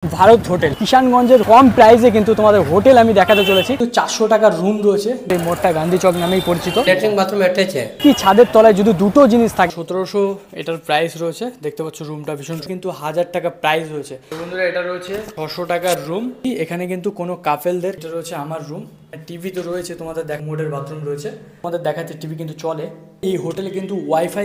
Bharat hotel কিষানগঞ্জের কম প্রাইসে কিন্তু তোমাদের হোটেল আমি দেখাতে চলেছি। 400 টাকার রুম রয়েছে, এই মোড়টা গান্ধী চক নামেই পরিচিত। ল্যাট্রিন বাথরুম অ্যাটাচ আছে। কি ছাদের তলায় যদি দুটো জিনিস থাকে 1700 এটার প্রাইস রয়েছে। দেখতে পাচ্ছ রুমটা ভীষণ, কিন্তু 1000 টাকা প্রাইস রয়েছে। বন্ধুরা এটা রয়েছে 600 টাকার রুম। এখানে কিন্তু কোনো কাপেলদের, এটা রয়েছে আমার রুম। টিভি তো রয়েছে, তোমাদের দেখ মোডের বাথরুম রয়েছে, তোমাদের দেখাচ্ছে টিভি কিন্তু চলে। এই হোটেলে কিন্তু ওয়াইফাই।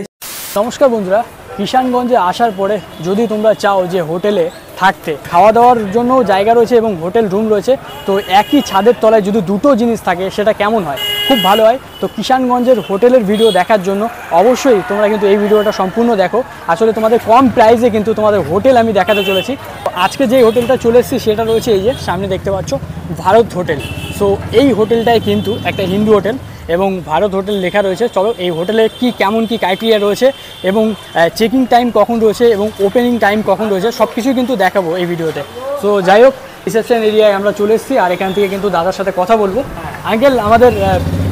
নমস্কার বন্ধুরা, কিষানগঞ্জে আসার পরে যদি তোমরা চাও যে হোটেলে থাকতে, খাওয়া দাওয়ার জন্য জায়গা রয়েছে এবং হোটেল রুম রয়েছে, তো একই ছাদের তলায় যদি দুটো জিনিস থাকে সেটা কেমন হয়? খুব ভালো হয়। তো কিষানগঞ্জের হোটেলের ভিডিও দেখার জন্য অবশ্যই তোমরা কিন্তু এই ভিডিওটা সম্পূর্ণ দেখো। আসলে তোমাদের কম প্রাইসে কিন্তু তোমাদের হোটেল আমি দেখাতে চলেছি। আজকে যে হোটেলটা চলে এসেছি সেটা রয়েছে এই যে সামনে দেখতে পাচ্ছ, ভারত হোটেল। সো এই হোটেলটাই কিন্তু একটা হিন্দু হোটেল এবং ভারত হোটেল লেখা রয়েছে। চলো এই হোটেলে কি কেমন কি ক্রাইটেরিয়া রয়েছে এবং চেকিং টাইম কখন রয়েছে এবং ওপেনিং টাইম কখন রয়েছে সব কিছুই কিন্তু দেখাবো এই ভিডিওতে। সো যাই হোক, রিসেপশন এরিয়ায় আমরা চলে এসেছি আর এখান থেকে কিন্তু দাদার সাথে কথা বলবো। আঙ্কেল, আমাদের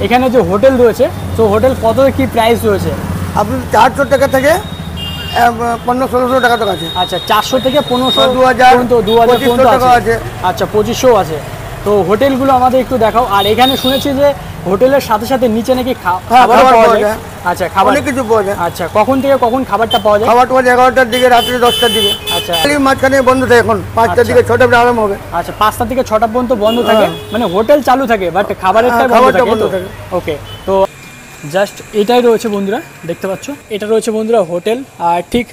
এখানে যে হোটেল রয়েছে, তো হোটেল কত কি প্রাইস রয়েছে? আপনি 400 টাকা থেকে 1500-1600 টাকা তো আছে। আচ্ছা, 400 থেকে 1500, 2000 পর্যন্ত 2000 পর্যন্ত টাকা আছে। আছে। আচ্ছা, 2500 আছে। তো হোটেলগুলো আমাদের একটু দেখাও। আর এখানে শুনেছি যে হোটেলের সাথে সাথে নিচে নাকি খাবার পাওয়া যায়। আচ্ছা, খাবার অনেক কিছু পাওয়া যায়। আচ্ছা, কখন থেকে কখন খাবারটা পাওয়া যায়? খাবার পাওয়া যায় 11টার দিকে, রাত্রে 10টার দিকে। আচ্ছা, মাঝখানে বন্ধ থাকে, এখন 5টার দিকে 6টা পর্যন্ত আরাম হবে। আচ্ছা, 5টা থেকে 6টা পর্যন্ত বন্ধ থাকে, মানে হোটেল চালু থাকে বাট খাবারেরটা বন্ধ থাকে। ওকে, তো জাস্ট এটাই রয়েছে বন্ধুরা, দেখতে পাচ্ছ এটা রয়েছে বন্ধুরা হোটেল। আর ঠিক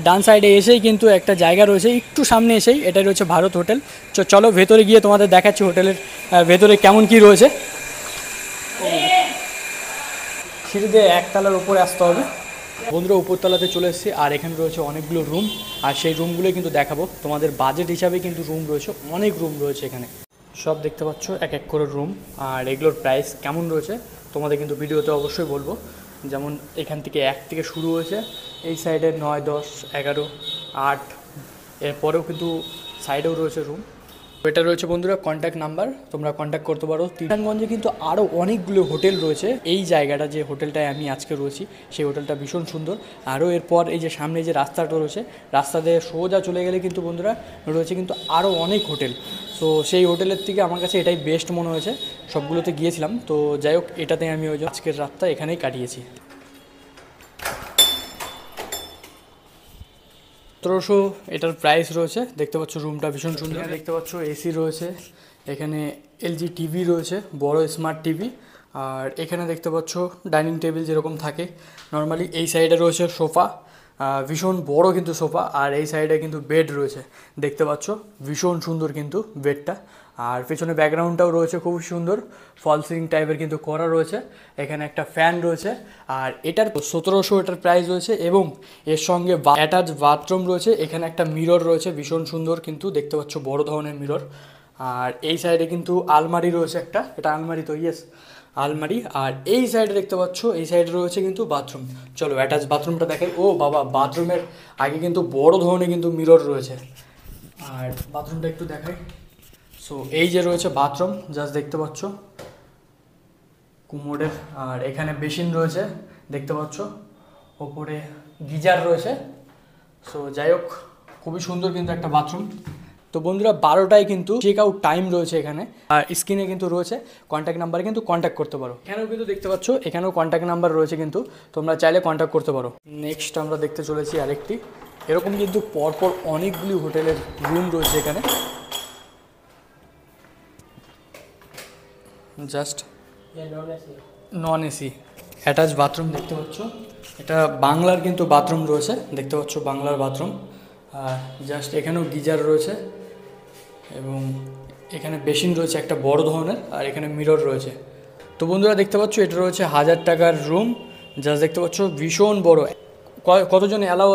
ডান সাইডে এসেই কিন্তু একটা জায়গা রয়েছে, একটু সামনে এসেই এটাই রয়েছে ভারত হোটেল। চলো ভেতরে গিয়ে তোমাদের দেখাচ্ছি হোটেলের ভেতরে কেমন কি রয়েছে। সিঁড়ি দিয়ে একতলার উপরে আসতে হবে বন্ধুরা। উপরতলাতে চলে এসেছি আর এখানে রয়েছে অনেকগুলো রুম, আর সেই রুমগুলো কিন্তু দেখাবো তোমাদের। বাজেট হিসাবে কিন্তু রুম রয়েছে, অনেক রুম রয়েছে এখানে, সব দেখতে পাচ্ছ এক এক করে রুম। আর এগুলোর প্রাইস কেমন রয়েছে তোমাদের কিন্তু ভিডিওতে অবশ্যই বলবো। যেমন এখান থেকে 1 থেকে শুরু হয়েছে, এই সাইডে 9, 10, 11, 8, এরপরেও কিন্তু সাইডেও রয়েছে রুম। এটা রয়েছে বন্ধুরা কন্ট্যাক্ট নাম্বার, তোমরা কন্ট্যাক্ট করতে পারো। কিষানগঞ্জে কিন্তু আরও অনেকগুলো হোটেল রয়েছে। এই জায়গাটা যে হোটেলটায় আমি আজকে রয়েছি সেই হোটেলটা ভীষণ সুন্দর। আরও এরপর এই যে সামনে যে রাস্তাটা রয়েছে, রাস্তা দিয়ে সোজা চলে গেলে কিন্তু বন্ধুরা রয়েছে কিন্তু আরও অনেক হোটেল। তো সেই হোটেলের থেকে আমার কাছে এটাই বেস্ট মনে হয়েছে, সবগুলোতে গিয়েছিলাম। তো যাই হোক, এটাতে আমি ওই আজকের রাতটা এখানেই কাটিয়েছি। 1700 এটার প্রাইস রয়েছে। দেখতে পাচ্ছ রুমটা ভীষণ সুন্দর। দেখতে পাচ্ছ এসি রয়েছে, এখানে এলজি টিভি রয়েছে, বড় স্মার্ট টিভি। আর এখানে দেখতে পাচ্ছ ডাইনিং টেবিল যেরকম থাকে নর্মালি। এই সাইডে রয়েছে সোফা, ভীষণ বড় কিন্তু সোফা। আর এই সাইডে কিন্তু বেড রয়েছে, দেখতে পাচ্ছ ভীষণ সুন্দর কিন্তু বেডটা। আর পেছনে ব্যাকগ্রাউন্ডটাও রয়েছে খুব সুন্দর, ফল সিলিং টাইপের কিন্তু করা রয়েছে। এখানে একটা ফ্যান রয়েছে। আর এটার 1700 এটার প্রাইস রয়েছে এবং এর সঙ্গে অ্যাটাচ বাথরুম রয়েছে। এখানে একটা মিরর রয়েছে, ভীষণ সুন্দর কিন্তু দেখতে পাচ্ছ, বড় ধরনের মিরর। আর এই সাইডে কিন্তু আলমারি রয়েছে একটা, এটা আলমারি তো, ইয়েস আলমারি। আর এই সাইডে দেখতে পাচ্ছ, এই সাইডে রয়েছে কিন্তু বাথরুম। চলো অ্যাটাচ বাথরুমটা দেখাই। ও বাবা, বাথরুমের আগে কিন্তু বড় ধরনের কিন্তু মিরর রয়েছে। আর বাথরুমটা একটু দেখাই। সো এই যে রয়েছে বাথরুম, জাস্ট দেখতে পাচ্ছ কুমোডের। আর এখানে বেসিন রয়েছে দেখতে পাচ্ছ, ওপরে গিজার রয়েছে। সো যাই হোক, খুবই সুন্দর কিন্তু একটা বাথরুম। তো বন্ধুরা 12টায় কিন্তু চেক আউট টাইম রয়েছে এখানে। আর স্ক্রিনে কিন্তু রয়েছে কন্ট্যাক্ট নাম্বারে, কিন্তু কন্ট্যাক্ট করতে পারো। এখানেও কিন্তু দেখতে পাচ্ছ, এখানেও কন্ট্যাক্ট নাম্বার রয়েছে, কিন্তু তোমরা চাইলে কন্ট্যাক্ট করতে পারো। নেক্সট আমরা দেখতে চলেছি আরেকটি, এরকম কিন্তু পরপর অনেকগুলি হোটেলের রুম রয়েছে এখানে। Just non AC attach bathroom দেখতে পাচ্ছ। এটা বাংলার কিন্তু বাথরুম রয়েছে, দেখতে পাচ্ছ বাংলার বাথরুম। আর জাস্ট এখানেও গিজার রয়েছে এবং এখানে বেসিন রয়েছে একটা বড় ধরনের। আর এখানে মিরর রয়েছে। তো বন্ধুরা দেখতে পাচ্ছ এটা রয়েছে 1000 টাকার রুম। জাস্ট দেখতে পাচ্ছ ভীষণ বড়। কতজন অ্যালাউ?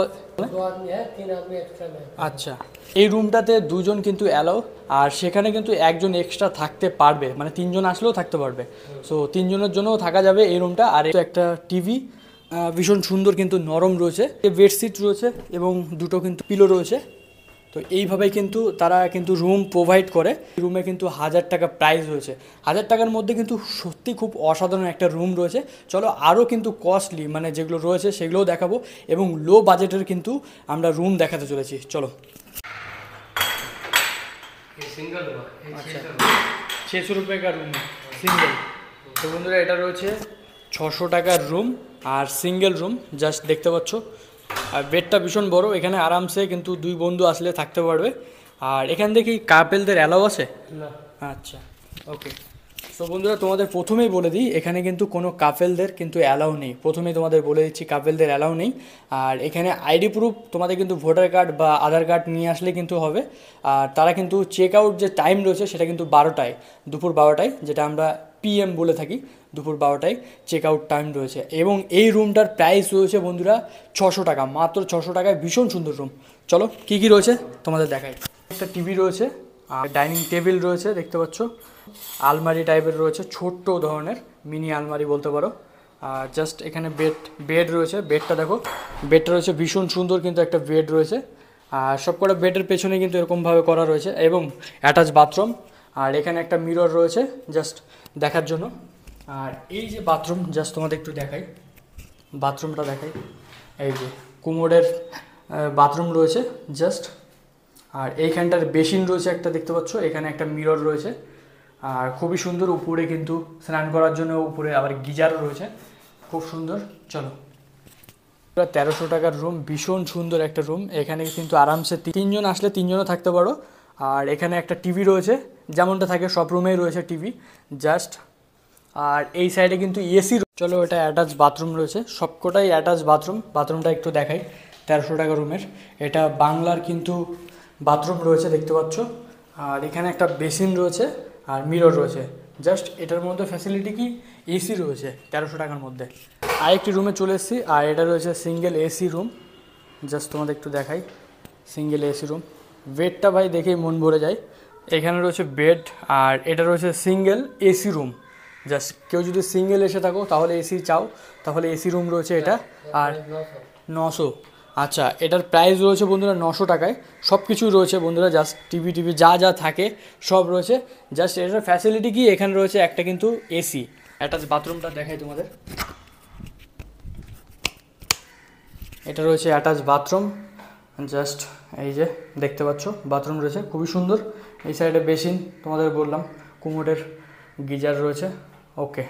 আচ্ছা, এই রুমটাতে 2 জন কিন্তু অ্যালাউ। আর সেখানে কিন্তু 1 জন এক্সট্রা থাকতে পারবে, মানে 3 জন আসলেও থাকতে পারবে। সো 3 জনের জন্যও থাকা যাবে এই রুমটা। আর একটা টিভি ভীষণ সুন্দর কিন্তু নরম রয়েছে, বেডশিট রয়েছে এবং 2টো কিন্তু পিলো রয়েছে। তো এইভাবেই কিন্তু তারা কিন্তু রুম প্রোভাইড করে। রুমে কিন্তু 1000 টাকা প্রাইস রয়েছে। 1000 টাকার মধ্যে কিন্তু সত্যি খুব অসাধারণ একটা রুম রয়েছে। চলো আরও কিন্তু কস্টলি মানে যেগুলো রয়েছে সেগুলোও দেখাবো এবং লো বাজেটের কিন্তু আমরা রুম দেখাতে চলেছি। চলো सिंगल हुआ अच्छा 600 रुपये का रूम সিঙ্গেল। তো বন্ধুরা এটা রয়েছে 600 টাকার রুম আর সিঙ্গেল রুম, জাস্ট দেখতে পাচ্ছ। আর বেডটা ভীষণ বড়, এখানে আরামসে কিন্তু দুই বন্ধু আসলে থাকতে পারবে। আর এখান থেকে কাপেলদের অ্যালাউ আছে না? আচ্ছা ওকে। তো বন্ধুরা তোমাদের প্রথমেই বলে দিই, এখানে কিন্তু কোনো কাপেলদের কিন্তু অ্যালাউ নেই। প্রথমেই তোমাদের বলে দিচ্ছি কাপেলদের অ্যালাউ নেই। আর এখানে আইডি প্রুফ তোমাদের কিন্তু ভোটার কার্ড বা আধার কার্ড নিয়ে আসলে কিন্তু হবে। আর তারা কিন্তু চেক আউট যে টাইম রয়েছে সেটা কিন্তু 12টায়, দুপুর 12টায়, যেটা আমরা PM বলে থাকি, দুপুর 12টায় চেক আউট টাইম রয়েছে। এবং এই রুমটার প্রাইস রয়েছে বন্ধুরা 600 টাকা, মাত্র 600 টাকায় ভীষণ সুন্দর রুম। চলো কী কী রয়েছে তোমাদের দেখাই। একটা টিভি রয়েছে আর ডাইনিং টেবিল রয়েছে দেখতে পাচ্ছ, আলমারি টাইপের রয়েছে, ছোট্ট ধরনের মিনি আলমারি বলতে পারো। আর জাস্ট এখানে বেড রয়েছে, বেডটা দেখো, বেডটা রয়েছে ভীষণ সুন্দর, কিন্তু একটা বেড রয়েছে। আর সবকটা বেডের পেছনে কিন্তু এরকমভাবে করা রয়েছে এবং অ্যাটাচ বাথরুম। আর এখানে একটা মিরর রয়েছে জাস্ট দেখার জন্য। আর এই যে বাথরুম, জাস্ট তোমাদের একটু দেখাই, বাথরুমটা দেখাই। এই যে কুমোডের বাথরুম রয়েছে জাস্ট। আর এইখানটার বেসিন রয়েছে একটা দেখতে পাচ্ছ, এখানে একটা মিরর রয়েছে। আর খুবই সুন্দর, উপরে কিন্তু স্নান করার জন্য উপরে আবার গিজারও রয়েছে, খুব সুন্দর। চলো 1300 টাকার রুম, ভীষণ সুন্দর একটা রুম। এখানে কিন্তু আরামসে 3 জন আসলে 3 জনও থাকতে পারো। আর এখানে একটা টিভি রয়েছে, যেমনটা থাকে সব রুমেই রয়েছে টিভি জাস্ট। আর এই সাইডে কিন্তু এসি। চলো এটা অ্যাটাচ বাথরুম রয়েছে, সবকটাই অ্যাটাচ বাথরুম। বাথরুমটা একটু দেখাই, 1300 টাকা রুমের এটা বাংলার কিন্তু বাথরুম রয়েছে দেখতে পাচ্ছ। আর এখানে একটা বেসিন রয়েছে আর মিরর রয়েছে জাস্ট। এটার মধ্যে ফ্যাসিলিটি কি, এসি রয়েছে 1300 টাকার মধ্যে। আরেকটি রুমে চলে এসেছি, আর এটা রয়েছে সিঙ্গেল এসি রুম। জাস্ট তোমাদের একটু দেখাই, সিঙ্গেল এসি রুম। বেডটা ভাই দেখেই মন ভরে যায়। এখানে রয়েছে বেড, আর এটা রয়েছে সিঙ্গেল এসি রুম। জাস্ট কেউ যদি সিঙ্গেল এসে থাকো তাহলে এসি চাও, তাহলে এসি রুম রয়েছে এটা। আর 900, আচ্ছা এটার প্রাইস রয়েছে বন্ধুরা 900 টাকায়। সব কিছুই রয়েছে বন্ধুরা, জাস্ট টিভি যা যা থাকে সব রয়েছে। জাস্ট এটার ফ্যাসিলিটি কি, এখানে রয়েছে একটা কিন্তু এসি। অ্যাটাচ বাথরুমটা দেখাই তোমাদের, এটা রয়েছে অ্যাটাচ বাথরুম জাস্ট। এই যে দেখতে পাচ্ছ বাথরুম রয়েছে খুবই সুন্দর। এই সাইডে বেসিন তোমাদের বললাম, কুমোডের গিজার রয়েছে। ওকে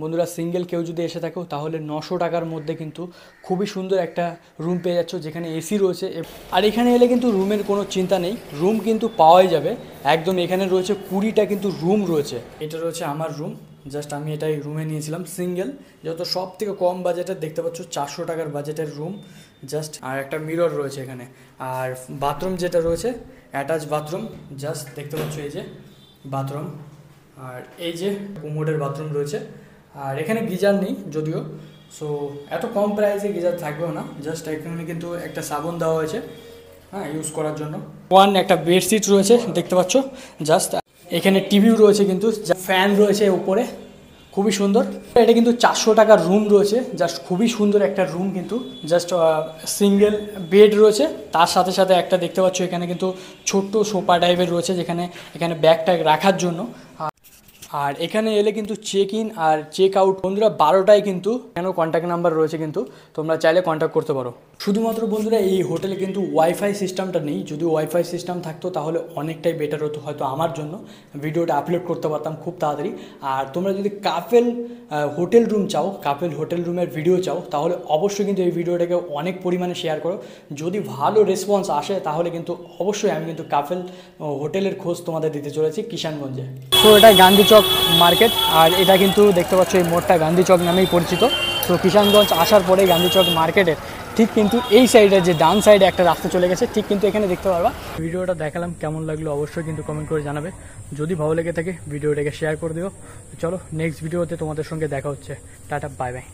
বন্ধুরা, সিঙ্গেল কেউ যদি এসে থাকো তাহলে 900 টাকার মধ্যে কিন্তু খুবই সুন্দর একটা রুম পেয়ে যাচ্ছ, যেখানে এসি রয়েছে। আর এখানে এলে কিন্তু রুমের কোনো চিন্তা নেই, রুম কিন্তু পাওয়াই যাবে একদম। এখানে রয়েছে 20টা কিন্তু রুম রয়েছে। এটা রয়েছে আমার রুম, জাস্ট আমি এটাই রুমে নিয়েছিলাম সিঙ্গেল, যত সব থেকে কম বাজেটের দেখতে পাচ্ছ 400 টাকার বাজেটের রুম জাস্ট। আর একটা মিরর রয়েছে এখানে। আর বাথরুম যেটা রয়েছে অ্যাটাচ বাথরুম জাস্ট দেখতে পাচ্ছ, এই যে বাথরুম। আর এই যে কুমোডের বাথরুম রয়েছে। আর এখানে গিজার নেই যদিও, সো এত কম প্রাইসে গিজার থাকবেও না। জাস্ট এখানে কিন্তু একটা সাবুন দেওয়া হয়েছে হ্যাঁ ইউজ করার জন্য। একটা বেডশিট রয়েছে দেখতে পাচ্ছ জাস্ট। এখানে টিভিও রয়েছে কিন্তু, ফ্যান রয়েছে উপরে, খুবই সুন্দর। এটা কিন্তু 400 টাকার রুম রয়েছে জাস্ট, খুবই সুন্দর একটা রুম কিন্তু। জাস্ট সিঙ্গেল বেড রয়েছে, তার সাথে সাথে একটা দেখতে পাচ্ছ এখানে কিন্তু ছোট্ট সোফা টাইপের রয়েছে, যেখানে এখানে ব্যাগ ট্যাগ রাখার জন্য। আর এখানে এলে কিন্তু চেক ইন আর চেক আউট বন্ধুরা 12টায় কিন্তু, কেন কন্ট্যাক্ট নাম্বার রয়েছে কিন্তু, তোমরা চাইলে কন্ট্যাক্ট করতে পারো। শুধুমাত্র বন্ধুরা এই হোটেলে কিন্তু ওয়াইফাই সিস্টেমটা নেই। যদি ওয়াইফাই সিস্টেম থাকতো তাহলে অনেকটাই বেটার হতো হয়তো আমার জন্য, ভিডিওটা আপলোড করতে পারতাম খুব তাড়াতাড়ি। আর তোমরা যদি কাপেল হোটেল রুম চাও, কাপেল হোটেল রুমের ভিডিও চাও, তাহলে অবশ্যই কিন্তু এই ভিডিওটাকে অনেক পরিমাণে শেয়ার করো। যদি ভালো রেসপন্স আসে তাহলে কিন্তু অবশ্যই আমি কিন্তু কাপেল হোটেলের খোঁজ তোমাদের দিতে চলেছি কিষানগঞ্জে। তো এটা গান্ধী চক মার্কেট, আর এটা কিন্তু দেখতে পাচ্ছ এই মোড়টা গান্ধী চক নামেই পরিচিত। তো কিষানগঞ্জ আসার পরে গান্ধী চক মার্কেটের ঠিক কিন্তু এই সাইডে যে ডান সাইডে একটা রাস্তা চলে গেছে, ঠিক কিন্তু এখানে দেখতে পারবা। ভিডিওটা দেখালাম, কেমন লাগলো অবশ্যই কিন্তু কমেন্ট করে জানাবে। যদি ভালো লেগে থাকে ভিডিওটাকে শেয়ার করে দিও। চলো নেক্সট ভিডিওতে তোমাদের সঙ্গে দেখা হচ্ছে। Tata, bye bye.